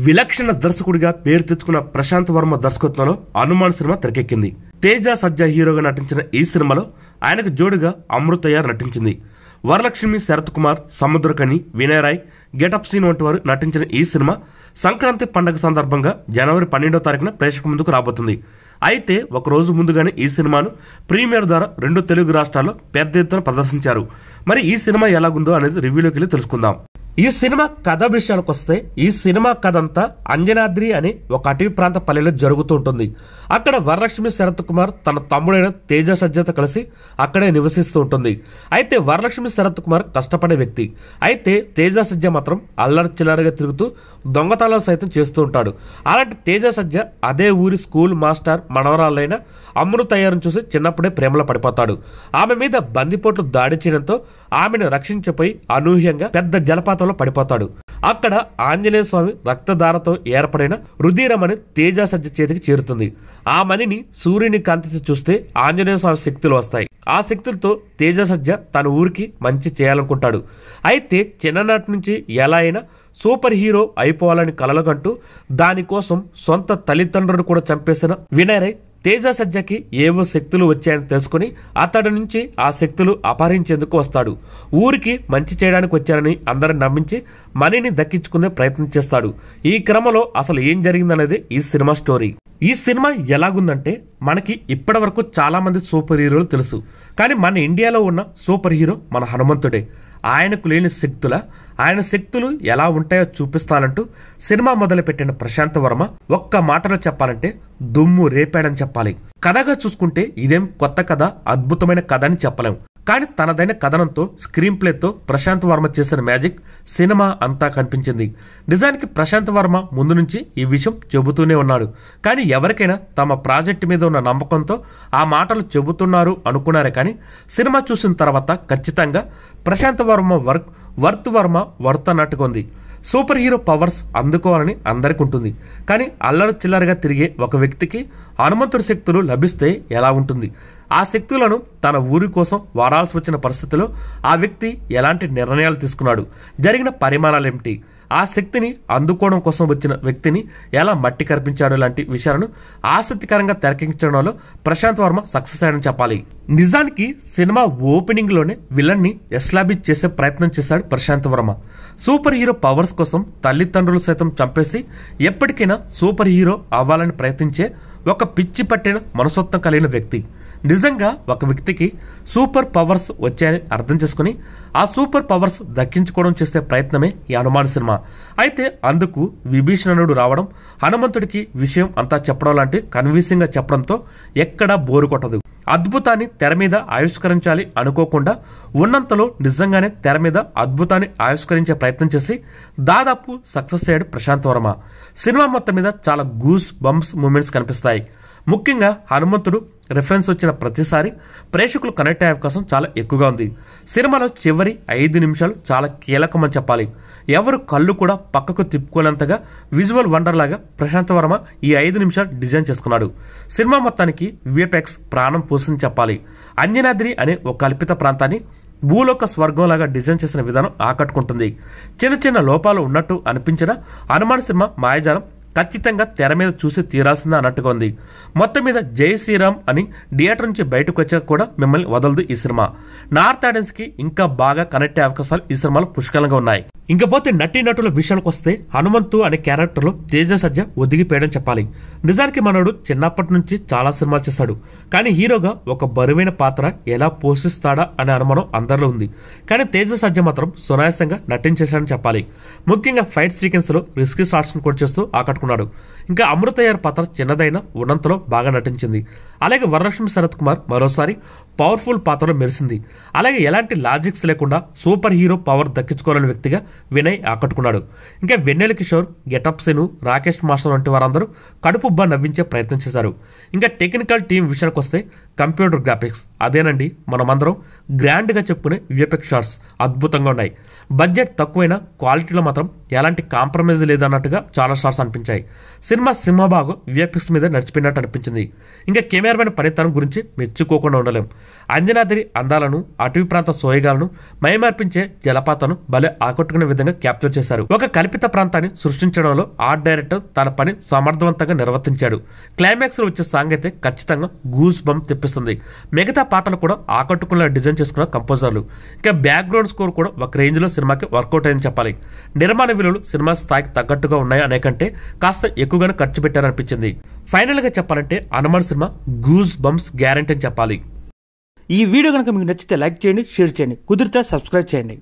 విలక్షణ దర్శకుడిగా పేరు తెచ్చుకున్న ప్రశాంత్ వర్మ దర్శకత్వంలో హనుమాన్ సినిమా తెరకెక్కింది. తేజ సజ్జా హీరోగా నటించిన ఈ సినిమాలో ఆయనకు జోడుగా అమృతయ్య నటించింది. వరలక్ష్మి, శరత్ కుమార్, సముద్రకని, వినయ్ రాయ్, గెటప్ సీన్ వంటి వారు నటించిన ఈ సినిమా సంక్రాంతి పండుగ సందర్భంగా జనవరి 12వ తారీఖున ప్రేక్షకుల ముందుకు రాబోతుంది. అయితే ఒక రోజు ముందుగానే ఈ సినిమాను ప్రీమియర్ ద్వారా 2 తెలుగు రాష్ట్రాల్లో పెద్ద ఎత్తున ప్రదర్శించారు. మరి ఈ సినిమా ఎలాగుందో అనేది రివ్యూలోకి వెళ్ళి తెలుసుకుందాం. ఈ సినిమా కథ విషయానికి వస్తే, ఈ సినిమా కథ అంతా అంజనాద్రి అనే ఒక అటవీ ప్రాంత పల్లెలో జరుగుతూ ఉంటుంది. అక్కడ వరలక్ష్మి, శరత్ కుమార్ తన తమ్ముడైన తేజ సజ్జతో కలిసి అక్కడే నివసిస్తూ ఉంటుంది. అయితే వరలక్ష్మి, శరత్ కుమార్ కష్టపడే వ్యక్తి. అయితే తేజ సజ్జ మాత్రం అల్లరి చిల్లరగా తిరుగుతూ దొంగతనాలు సైతం చేస్తూ ఉంటాడు. అలాంటి తేజ సజ్జ అదే ఊరి స్కూల్ మాస్టర్ మనవరాలైన అమృతయ్యను చూసి చిన్నప్పుడే ప్రేమలో పడిపోతాడు. ఆమె మీద బందిపోట్లు దాడి చేయడంతో ఆమెను రక్షించిపోయి అనూహ్యంగా పెద్ద జలపాతంలో పడిపోతాడు. అక్కడ ఆంజనేయ స్వామి రక్తధారతో ఏర్పడిన రుధిరమని తేజ సజ్జ చేతికి చేరుతుంది. ఆ మణిని సూర్యుని కాంతితో చూస్తే ఆంజనేయ స్వామి శక్తులు వస్తాయి. ఆ శక్తులతో తేజ సజ్జ తన ఊరికి మంచి చేయాలనుకుంటాడు. అయితే చిన్ననాటి నుంచి ఎలా అయినా సూపర్ హీరో అయిపోవాలని కలలుగంటూ దానికోసం సొంత తల్లిదండ్రులను కూడా చంపేసిన వినయ్ రాయ్ తేజ సజ్జకి ఏవో శక్తులు వచ్చాయని తెలుసుకుని అతడి నుంచి ఆ శక్తులు అపహరించేందుకు వస్తాడు. ఊరికి మంచి చేయడానికి వచ్చారని అందరిని నమ్మించి మనీని దక్కించుకునే ప్రయత్నం చేస్తాడు. ఈ క్రమంలో అసలు ఏం జరిగిందనేది ఈ సినిమా స్టోరీ. ఈ సినిమా ఎలాగుందంటే, మనకి ఇప్పటి వరకు చాలా మంది సూపర్ హీరోలు తెలుసు. కానీ మన ఇండియాలో ఉన్న సూపర్ హీరో మన హనుమంతుడే. ఆయనకు లేని శక్తుల ఆయన శక్తులు ఎలా ఉంటాయో చూపిస్తానంటూ సినిమా మొదలుపెట్టిన ప్రశాంత్ వర్మ ఒక్క మాటలో చెప్పాలంటే దుమ్ము రేపాడని చెప్పాలి. కథగా చూసుకుంటే ఇదేం కొత్త కథ, అద్భుతమైన కథ అని చెప్పలేం. కానీ తనదైన కథనంతో, స్క్రీన్ ప్లేతో ప్రశాంత్ వర్మ చేసిన మ్యాజిక్ సినిమా అంతా కనిపించింది. నిజానికి ప్రశాంత్ వర్మ ముందు నుంచి ఈ విషయం చెబుతూనే ఉన్నాడు. కానీ ఎవరికైనా తమ ప్రాజెక్టు మీద ఉన్న నమ్మకంతో ఆ మాటలు చెబుతున్నారు అనుకున్నారే. కానీ సినిమా చూసిన తర్వాత ఖచ్చితంగా ప్రశాంత్ వర్మ వర్త్ అన్నట్టుగా ఉంది. సూపర్ హీరో పవర్స్ అందుకోవాలని అందరికి ఉంటుంది. కానీ అల్లరి చిల్లరగా తిరిగే ఒక వ్యక్తికి హనుమంతుడి శక్తులు లభిస్తే ఎలా ఉంటుంది? ఆ శక్తులను తన ఊరి కోసం వాడాల్సి వచ్చిన పరిస్థితిలో ఆ వ్యక్తి ఎలాంటి నిర్ణయాలు తీసుకున్నాడు? జరిగిన పరిమాణాలు ఏమిటి? ఆ శక్తిని అందుకోవడం కోసం వచ్చిన వ్యక్తిని ఎలా మట్టి కర్పించాడు? లాంటి విషయాలను ఆసక్తికరంగా తెరకెక్కించడంలో ప్రశాంత్ వర్మ సక్సెస్ అయ్యాడని చెప్పాలి. నిజానికి సినిమా ఓపెనింగ్ లోనే విలన్ ని ఎస్టాబ్లిష్ చేసే ప్రయత్నం చేశాడు Prashanth Varma. Super hero powers కోసం తల్లిదండ్రులు సైతం చంపేసి ఎప్పటికైనా సూపర్ హీరో అవ్వాలని ప్రయత్నించే ఒక పిచ్చి పట్టిన మనస్తత్వం కలిగిన వ్యక్తి. నిజంగా ఒక వ్యక్తికి సూపర్ పవర్స్ వచ్చాయని అర్థం చేసుకుని ఆ సూపర్ పవర్స్ దక్కించుకోవడం చేసే ప్రయత్నమే ఈ హనుమాన్ సినిమా. అయితే అందుకు విభీషణుడు రావడం, హనుమంతుడికి విషయం అంతా చెప్పడం లాంటి కన్విన్సింగ్ గా చెప్పడంతో ఎక్కడా బోరు కొట్టదు. అద్భుతాన్ని తెర మీద ఆవిష్కరించాలి అనుకోకుండా ఉన్నంతలో నిజంగానే తెర మీద అద్భుతాన్ని ఆవిష్కరించే ప్రయత్నం చేసి దాదాపు సక్సెస్ అయ్యాడు ప్రశాంత్ వర్మ. సినిమా మొత్తం మీద చాలా గూస్ బంప్స్ మూమెంట్స్ కనిపిస్తాయి. ముఖ్యంగా హనుమంతుడు రిఫరెన్స్ వచ్చిన ప్రతిసారి ప్రేక్షకులు కనెక్ట్ అయ్యే అవకాశం చాలా ఎక్కువగా ఉంది. సినిమాలో చివరి 5 నిమిషాలు చాలా కీలకమని చెప్పాలి. ఎవరు కళ్ళు కూడా పక్కకు తిప్పుకోలేంతగా విజువల్ వండర్ లాగా ప్రశాంత్ వర్మ ఈ 5 నిమిషాలు డిజైన్ చేసుకున్నాడు. సినిమా మొత్తానికి విఎఫ్ఎక్స్ ప్రాణం పోసింది చెప్పాలి. అంజనాద్రి అనే ఒక కల్పిత ప్రాంతాన్ని భూలోక స్వర్గంలాగా డిజైన్ చేసిన విధానం ఆకట్టుకుంటుంది. చిన్న చిన్న లోపాలు ఉన్నట్టు అనిపించిన హనుమాన్ సినిమా మాయాజాలం ఖచ్చితంగా తెర మీద చూసి తీరాల్సిందా అన్నట్టుగా ఉంది. మొత్తం మీద జై శ్రీరామ్ అని థియేటర్ నుంచి బయటకు వచ్చాక కూడా మిమ్మల్ని వదలదు ఈ సినిమా. నార్త్ ఆడియన్స్ కి ఇంకా బాగా కనెక్ట్ అయ్యే అవకాశాలు ఈ సినిమాలో పుష్కలంగా ఉన్నాయి. ఇంకపోతే నటీనటుల విషయానికి వస్తే, హనుమంతు అనే క్యారెక్టర్ లో తేజ సజ్జ ఒదిగిపోయాడని చెప్పాలి. నిజానికి మనోడు చిన్నప్పటి నుంచి చాలా సినిమాలు చేశాడు. కానీ హీరోగా ఒక బరువైన పాత్ర ఎలా పోషిస్తాడా అనే అనుమానం అందరిలో ఉంది. కానీ తేజ సజ్జ మాత్రం సునాయాసంగా నటించేశాడని చెప్పాలి. ముఖ్యంగా ఫైట్ సీక్వెన్స్ లో రిస్కీ షాట్స్ కూడా చేస్తూ ఆకట్టుకున్నాడు. ఇంకా అమృతయ్య పాత్ర చిన్నదైన ఉన్నంతలో బాగా నటించింది. అలాగే వరలక్ష్మి, శరత్ కుమార్ మరోసారి పవర్ఫుల్ పాత్రలో మెరిసింది. అలాగే ఎలాంటి లాజిక్స్ లేకుండా సూపర్ హీరో పవర్ దక్కించుకోవాలని వ్యక్తిగా వినయ్ ఆకట్టుకున్నాడు. ఇంకా వెన్నెల కిషోర్, గెటప్ సీను, రాకేష్ మాస్టర్ వంటి వారందరూ కడుపుబ్బా నవ్వించే ప్రయత్నం చేశారు. ఇంకా టెక్నికల్ టీం విషయానికి వస్తే కంప్యూటర్ గ్రాఫిక్స్ అదేనండి మనమందరం గ్రాండ్ గా చెప్పుకునే విఎఫ్ఎక్స్ షాట్స్ అద్భుతంగా ఉన్నాయి. బడ్జెట్ తక్కువైనా క్వాలిటీలో మాత్రం ఎలాంటి కాంప్రమైజ్ లేదన్నట్టుగా చాలా షాట్స్ అనిపించాయి. అనిపించాయి. సినిమా సింహభాగం విఎఫ్ఎక్స్ మీద నడిచిపోయినట్టు అనిపించింది. ఇంకా కెమెరామెన్ పనితనం గురించి మెచ్చుకోకుండా ఉండలేం. అంజనాద్రి అందాలను, అటవీ ప్రాంత సోయగాలను, మైమార్పించే జలపాతాలను భలే ఆకట్టుకునే విధంగా క్యాప్చర్ చేశారు. ఒక కల్పిత ప్రాంతాన్ని సృష్టించడంలో ఆర్ట్ డైరెక్టర్ తన పని సమర్థవంతంగా నిర్వర్తించాడు. క్లైమాక్స్ లో వచ్చే సాంగ్ అయితే ఖచ్చితంగా గూస్ బంప్ తెప్పిస్తుంది. మిగతా పాటలు కూడా ఆకట్టుకునేలా డిజైన్ చేసుకున్న కంపోజర్లు. ఇంకా బ్యాక్గ్రౌండ్ స్కోర్ కూడా ఒక రేంజ్ లో సినిమాకి వర్కౌట్ అయిందని చెప్పాలి. నిర్మాణ విలువలు సినిమా స్థాయికి తగ్గట్టుగా ఉన్నాయి అనే కంటే కాస్త ఎక్కువగానే ఖర్చు పెట్టారనిపించింది. ఫైనల్ గా చెప్పాలంటే Hanuman cinema goose bumps guarantee అని చెప్పాలి. ఈ వీడియో కనుక మీకు నచ్చితే లైక్ చేయండి, షేర్ చేయండి, కుదిరితే సబ్స్క్రైబ్ చేయండి.